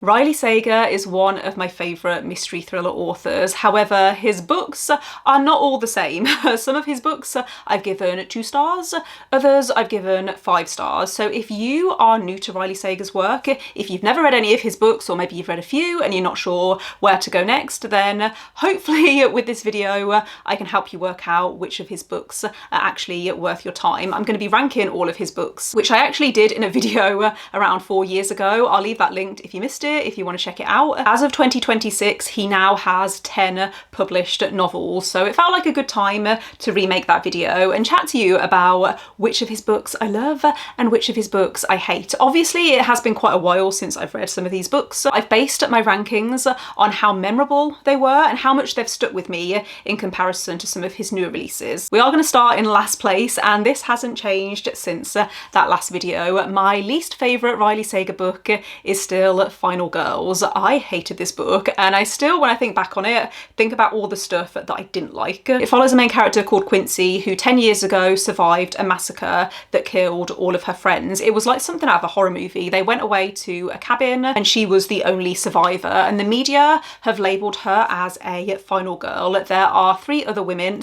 Riley Sager is one of my favourite mystery thriller authors. However, his books are not all the same. Some of his books I've given 2 stars, others I've given 5 stars. So if you are new to Riley Sager's work, if you've never read any of his books, or maybe you've read a few and you're not sure where to go next, then hopefully with this video I can help you work out which of his books are actually worth your time. I'm going to be ranking all of his books, which I actually did in a video around 4 years ago. I'll leave that linked if you missed it, if you want to check it out. As of 2026, he now has 10 published novels, so it felt like a good time to remake that video and chat to you about which of his books I love and which of his books I hate. Obviously, it has been quite a while since I've read some of these books. I've based my rankings on how memorable they were and how much they've stuck with me in comparison to some of his newer releases. We are going to start in last place, and this hasn't changed since that last video. My least favourite Riley Sager book is still Final Girls. I hated this book, and I still, when I think back on it, think about all the stuff that I didn't like. It follows a main character called Quincy, who 10 years ago survived a massacre that killed all of her friends. It was like something out of a horror movie. They went away to a cabin and she was the only survivor, and the media have labelled her as a final girl. There are 3 other women,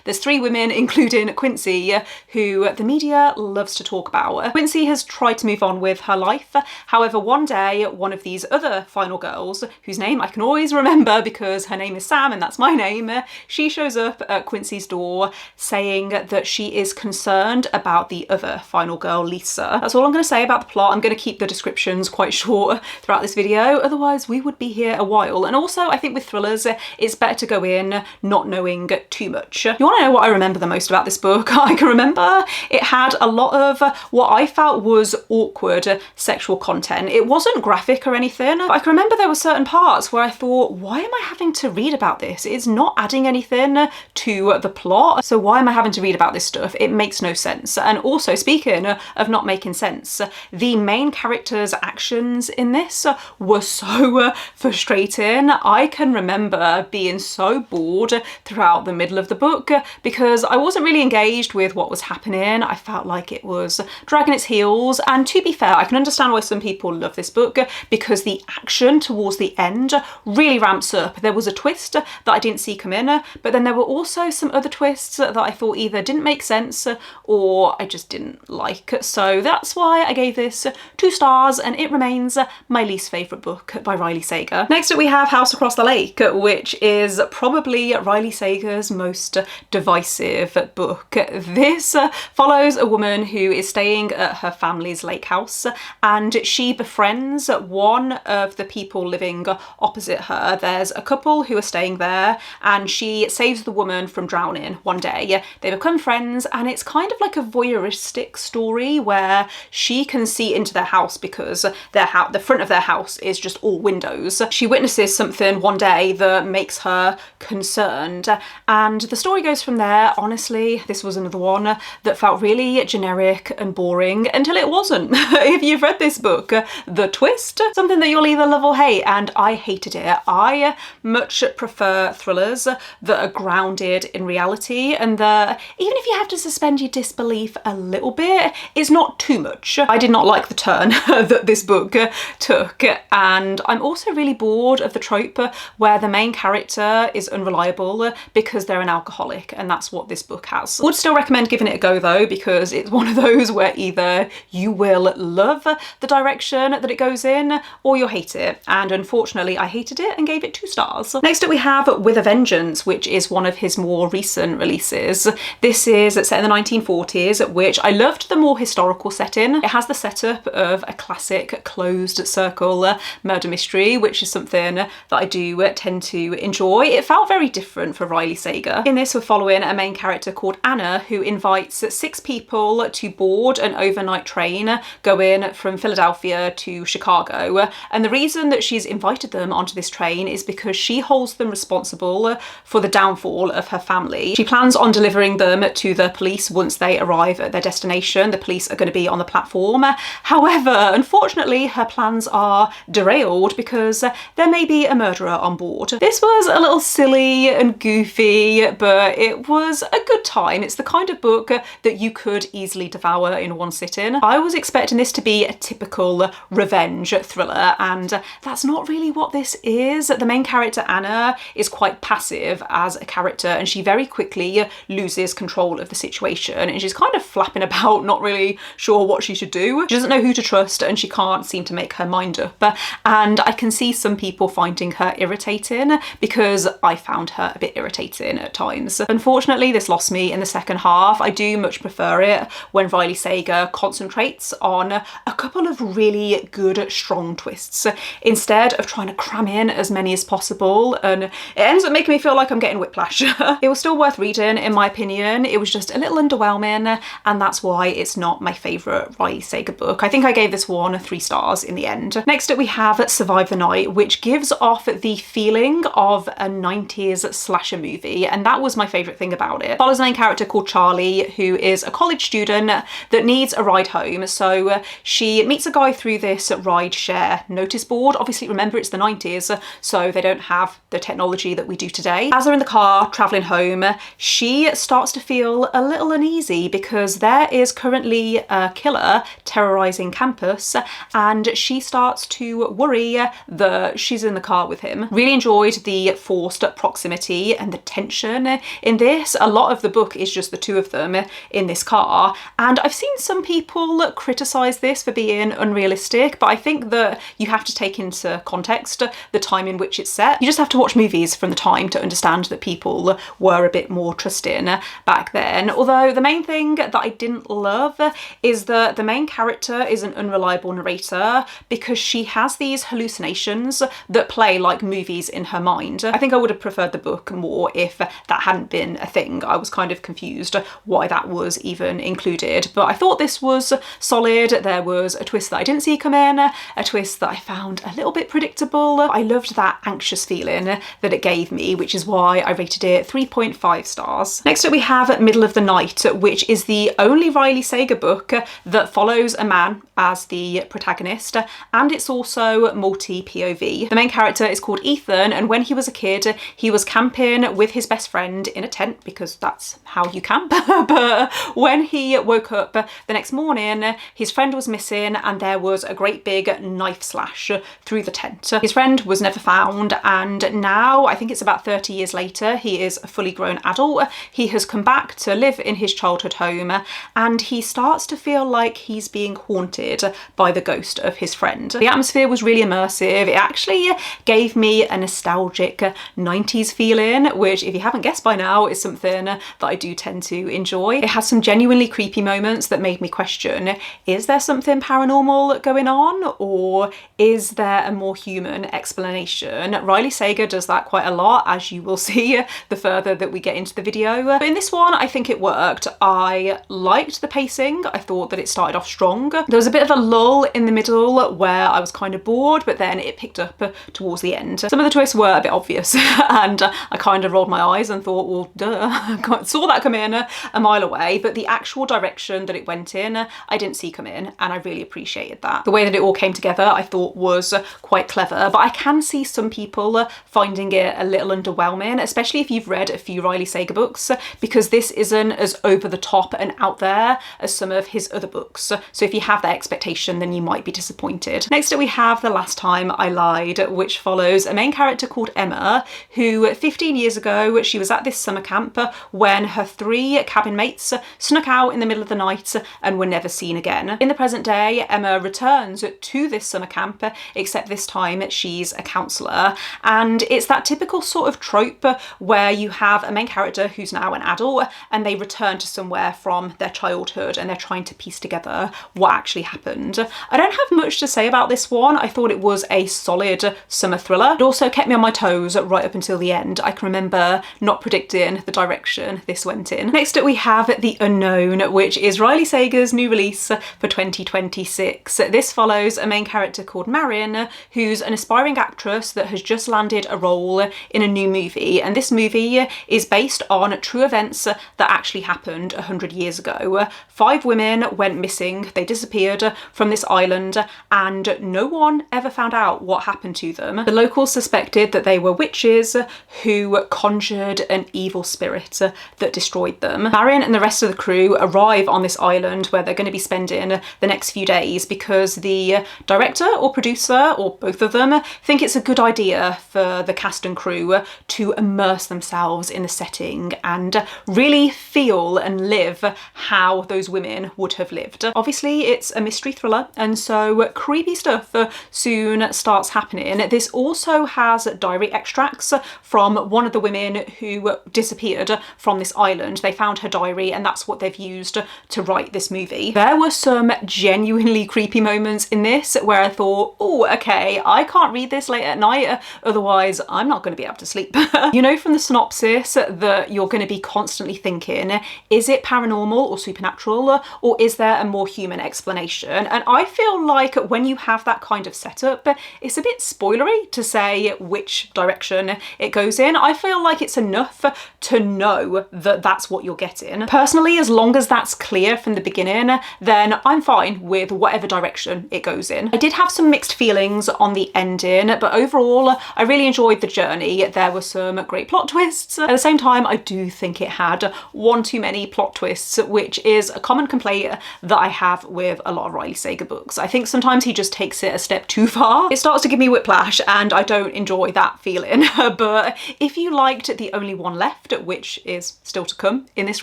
there's 3 women including Quincy, who the media loves to talk about. Quincy has tried to move on with her life. However, one day one of these other final girls, whose name I can always remember because her name is Sam and that's my name, she shows up at Quincy's door saying that she is concerned about the other final girl, Lisa. That's all I'm going to say about the plot. I'm going to keep the descriptions quite short throughout this video, otherwise we would be here a while. And also, I think with thrillers, it's better to go in not knowing too much. You want to know what I remember the most about this book? I can remember it had a lot of what I felt was awkward sexual content. It wasn't graphic or anything, but I can remember there were certain parts where I thought, why am I having to read about this? It's not adding anything to the plot, so why am I having to read about this stuff? It makes no sense. And also, speaking of not making sense, the main character's actions in this were so frustrating. I can remember being so bored throughout the middle of the book because I wasn't really engaged with what was happening. I felt like it was dragging its heels, and to be fair, I can understand why some people love this book because the action towards the end really ramps up. There was a twist that I didn't see come in, but then there were also some other twists that I thought either didn't make sense or I just didn't like. So that's why I gave this 2 stars, and it remains my least favourite book by Riley Sager. Next up we have House Across the Lake, which is probably Riley Sager's most divisive book. This follows a woman who is staying at her family's lake house, and she befriends one of the people living opposite her. There's a couple who are staying there, and she saves the woman from drowning one day. They become friends, and it's kind of like a voyeuristic story where she can see into their house because the front of their house is just all windows. She witnesses something one day that makes her concerned, and the story goes from there. Honestly, this was another one that felt really generic and boring until it wasn't. If you've read this book, the twist, something that you'll either love or hate, and I hated it. I much prefer thrillers that are grounded in reality and that, even if you have to suspend your disbelief a little bit, it's not too much. I did not like the turn that this book took, and I'm also really bored of the trope where the main character is unreliable because they're an alcoholic, and that's what this book has. Would still recommend giving it a go though, because it's one of those where either you will love the direction that it goes in or you'll hate it, and unfortunately I hated it and gave it 2 stars. Next up we have With a Vengeance, which is one of his more recent releases. This is set in the 1940s, which I loved the more historical setting. It has the setup of a classic closed circle murder mystery, which is something that I do tend to enjoy. It felt very different for Riley Sager. In this we're following a main character called Anna who invites 6 people to board an overnight train going from Philadelphia to Chicago, and the reason that she's invited them onto this train is because she holds them responsible for the downfall of her family. She plans on delivering them to the police once they arrive at their destination. The police are going to be on the platform. However, unfortunately, her plans are derailed because there may be a murderer on board. This was a little silly and goofy, but it was a good time. It's the kind of book that you could easily devour in one sitting. I was expecting this to be a typical revenge thriller, thriller, and that's not really what this is. The main character, Anna, is quite passive as a character, and she very quickly loses control of the situation, and she's kind of flapping about, not really sure what she should do. She doesn't know who to trust, and she can't seem to make her mind up. And I can see some people finding her irritating, because I found her a bit irritating at times. Unfortunately, this lost me in the second half. I do much prefer it when Riley Sager concentrates on a couple of really good, strong twists, instead of trying to cram in as many as possible, and it ends up making me feel like I'm getting whiplash. It was still worth reading, in my opinion. It was just a little underwhelming, and that's why it's not my favourite Riley Sager book. I think I gave this one 3 stars in the end. Next up we have Survive the Night, which gives off the feeling of a 90s slasher movie, and that was my favourite thing about it. It follows a main character called Charlie, who is a college student that needs a ride home, so she meets a guy through this ride share notice board. Obviously, remember, it's the 90s, so they don't have the technology that we do today. As they're in the car travelling home, she starts to feel a little uneasy because there is currently a killer terrorising campus, and she starts to worry that she's in the car with him. Really enjoyed the forced proximity and the tension in this. A lot of the book is just the two of them in this car, and I've seen some people criticise this for being unrealistic, but I think that you have to take into context the time in which it's set. You just have to watch movies from the time to understand that people were a bit more trusting back then. Although the main thing that I didn't love is that the main character is an unreliable narrator, because she has these hallucinations that play like movies in her mind. I think I would have preferred the book more if that hadn't been a thing. I was kind of confused why that was even included, but I thought this was solid. There was a twist that I didn't see come in, a twist that I found a little bit predictable. I loved that anxious feeling that it gave me, which is why I rated it 3.5 stars. Next up we have Middle of the Night, which is the only Riley Sager book that follows a man as the protagonist, and it's also multi-POV. The main character is called Ethan, and when he was a kid, he was camping with his best friend in a tent, because that's how you camp. But when he woke up the next morning, his friend was missing, and there was a great big knife slash through the tent. His friend was never found, and now, I think it's about 30 years later, he is a fully grown adult. He has come back to live in his childhood home, and he starts to feel like he's being haunted by the ghost of his friend. The atmosphere was really immersive. It actually gave me a nostalgic 90s feeling, which, if you haven't guessed by now, is something that I do tend to enjoy. It has some genuinely creepy moments that made me question, is there something paranormal going on, or is there a more human explanation? Riley Sager does that quite a lot, as you will see the further that we get into the video. But in this one, I think it worked. I liked the pacing. I thought that it started off strong. There was a bit of a lull in the middle where I was kind of bored, but then it picked up towards the end. Some of the twists were a bit obvious, and I kind of rolled my eyes and thought, well, duh, saw that come in a mile away, but the actual direction that it went in, I didn't see come in, and I really appreciated that. The way that it all came together, I thought was quite clever, but I can see some people finding it a little underwhelming, especially if you've read a few Riley Sager books, because this isn't as over the top and out there as some of his other books. So if you have that expectation, then you might be disappointed. Next up we have The Last Time I Lied, which follows a main character called Emma, who 15 years ago, she was at this summer camp when her 3 cabin mates snuck out in the middle of the night and were never seen again. In the present day, Emma returns to this summer camp, except this time she's a counsellor, and it's that typical sort of trope where you have a main character who's now an adult and they return to somewhere from their childhood and they're trying to piece together what actually happened. I don't have much to say about this one. I thought it was a solid summer thriller. It also kept me on my toes right up until the end. I can remember not predicting the direction this went in. Next up we have The Unknown, which is Riley Sager's new release for 2026. This follows a main character called Marin, who's an aspiring actress that has just landed a role in a new movie, and this movie is based on true events that actually happened 100 years ago. 5 women went missing, they disappeared disappeared from this island and no one ever found out what happened to them. The locals suspected that they were witches who conjured an evil spirit that destroyed them. Marion and the rest of the crew arrive on this island where they're going to be spending the next few days because the director or producer, or both of them, think it's a good idea for the cast and crew to immerse themselves in the setting and really feel and live how those women would have lived. Obviously it's a mystery thriller, and so creepy stuff soon starts happening. This also has diary extracts from one of the women who disappeared from this island. They found her diary and that's what they've used to write this movie. There were some genuinely creepy moments in this where I thought, oh, okay, I can't read this late at night, otherwise I'm not going to be able to sleep. You know from the synopsis that you're going to be constantly thinking, is it paranormal or supernatural, or is there a more human explanation? And I feel like when you have that kind of setup, it's a bit spoilery to say which direction it goes in. I feel like it's enough to know that that's what you're getting. Personally, as long as that's clear from the beginning, then I'm fine with whatever direction it goes in. I did have some mixed feelings on the ending, but overall I really enjoyed the journey. There were some great plot twists. At the same time, I do think it had one too many plot twists, which is a common complaint that I have with a lot of Riley Sager books. I think sometimes he just takes it a step too far. It starts to give me whiplash and I don't enjoy that feeling. But if you liked The Only One Left, which is still to come in this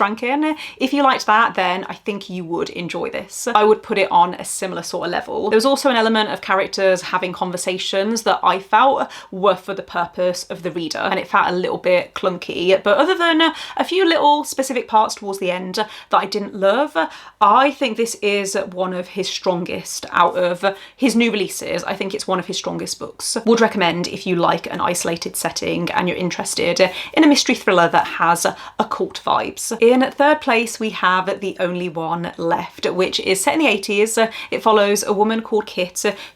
ranking, if you liked that, then I think you would enjoy this. I would put it on a similar sort of level. There was also an element of characters having conversations that I felt were for the purpose of the reader, and it felt a little bit clunky. But other than a few little specific parts towards the end that I didn't love, I think this is one of his strongest out of his new releases. I think it's one of his strongest books. Would recommend if you like an isolated setting and you're interested in a mystery thriller that has occult vibes. In third place we have The Only One Left, which is set in the 80s. It follows a woman called Kit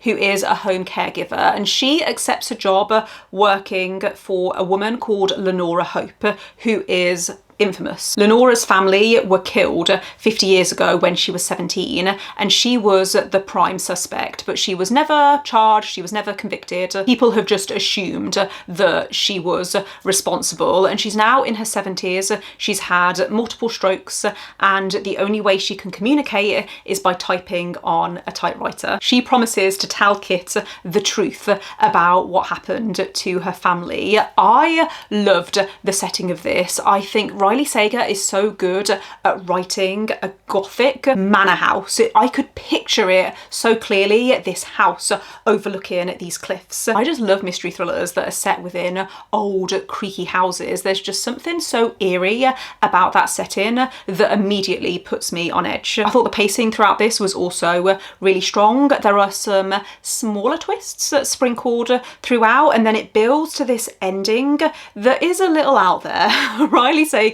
who is a home caregiver, and she accepts a job working for a woman called Lenora Hope, who is infamous. Lenora's family were killed 50 years ago when she was 17, and she was the prime suspect, but she was never charged, she was never convicted. People have just assumed that she was responsible, and she's now in her 70s. She's had multiple strokes, and the only way she can communicate is by typing on a typewriter. She promises to tell Kit the truth about what happened to her family. I loved the setting of this. I think Riley Sager is so good at writing a gothic manor house. I could picture it so clearly, this house overlooking these cliffs. I just love mystery thrillers that are set within old creaky houses. There's just something so eerie about that setting that immediately puts me on edge. I thought the pacing throughout this was also really strong. There are some smaller twists sprinkled throughout, and then it builds to this ending that is a little out there. Riley Sager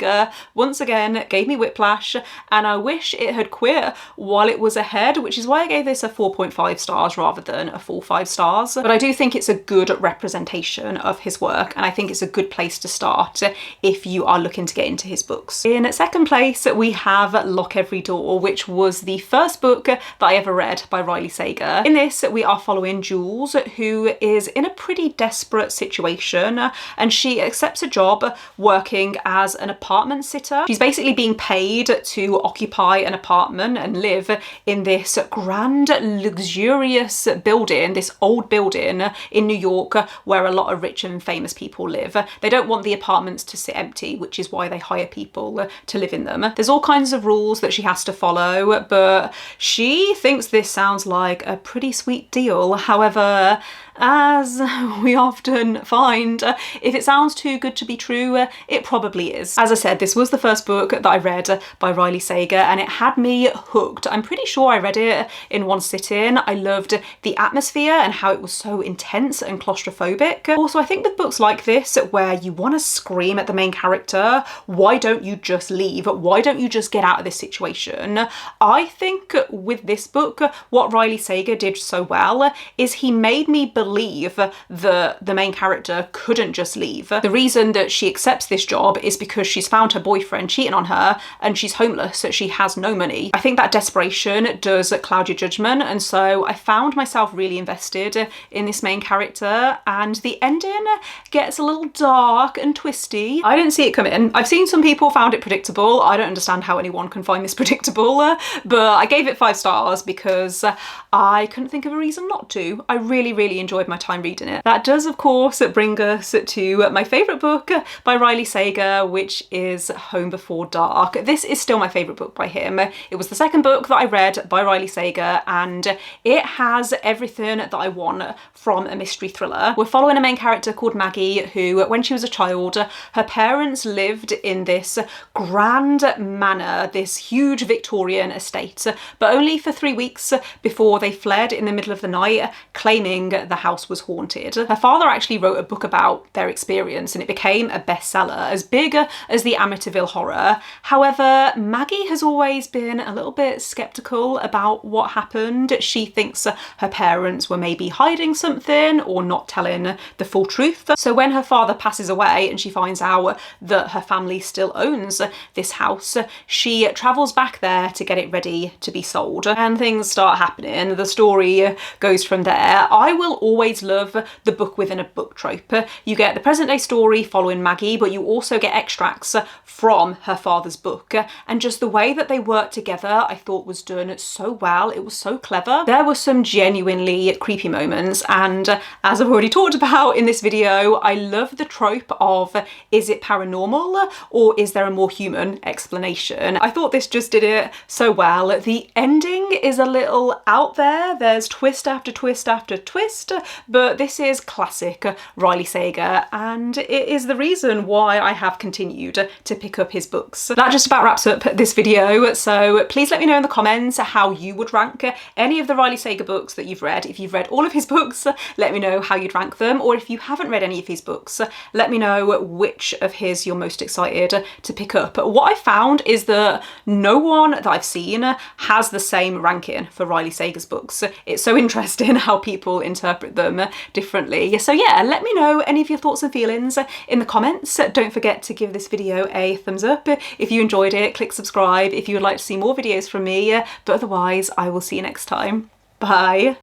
once again gave me whiplash, and I wish it had quit while it was ahead, which is why I gave this a 4.5 stars rather than a full 5 stars. But I do think it's a good representation of his work, and I think it's a good place to start if you are looking to get into his books. In second place we have Lock Every Door, which was the first book that I ever read by Riley Sager. In this we are following Jules, who is in a pretty desperate situation, and she accepts a job working as an apartment sitter. She's basically being paid to occupy an apartment and live in this grand, luxurious building, this old building in New York where a lot of rich and famous people live. They don't want the apartments to sit empty, which is why they hire people to live in them. There's all kinds of rules that she has to follow, but she thinks this sounds like a pretty sweet deal. However, as we often find, if it sounds too good to be true, it probably is. As I said, this was the first book that I read by Riley Sager, and it had me hooked. I'm pretty sure I read it in one sitting. I loved the atmosphere and how it was so intense and claustrophobic. Also, I think with books like this where you want to scream at the main character, why don't you just leave? Why don't you just get out of this situation? I think with this book, what Riley Sager did so well is he made me believe believe that the main character couldn't just leave. The reason that she accepts this job is because she's found her boyfriend cheating on her and she's homeless, so she has no money. I think that desperation does cloud your judgment, and so I found myself really invested in this main character, and the ending gets a little dark and twisty. I didn't see it coming. I've seen some people found it predictable. I don't understand how anyone can find this predictable, but I gave it 5 stars because I couldn't think of a reason not to. I really enjoyed my time reading it. That does, of course, bring us to my favourite book by Riley Sager, which is Home Before Dark. This is still my favourite book by him. It was the second book that I read by Riley Sager, and it has everything that I want from a mystery thriller. We're following a main character called Maggie who, when she was a child, her parents lived in this grand manor, this huge Victorian estate, but only for 3 weeks before they fled in the middle of the night, claiming the house was haunted. Her father actually wrote a book about their experience and it became a bestseller, as big as the Amityville Horror. However, Maggie has always been a little bit skeptical about what happened. She thinks her parents were maybe hiding something or not telling the full truth. So when her father passes away and she finds out that her family still owns this house, she travels back there to get it ready to be sold, and things start happening. The story goes from there. I will always love the book within a book trope. You get the present day story following Maggie, but you also get extracts from her father's book, and just the way that they work together I thought was done so well. It was so clever. There were some genuinely creepy moments, and as I've already talked about in this video, I love the trope of, is it paranormal or is there a more human explanation? I thought this just did it so well. The ending is a little out there. There's twist after twist after twist, but this is classic Riley Sager, and it is the reason why I have continued to pick up his books. That just about wraps up this video, so please let me know in the comments how you would rank any of the Riley Sager books that you've read. If you've read all of his books, let me know how you'd rank them, or if you haven't read any of his books, let me know which of his you're most excited to pick up. What I found is that no one that I've seen has the same ranking for Riley Sager's books. It's so interesting how people interpret them differently. So yeah, let me know any of your thoughts and feelings in the comments. Don't forget to give this video a thumbs up. If you enjoyed it, click subscribe if you would like to see more videos from me, but otherwise I will see you next time. Bye.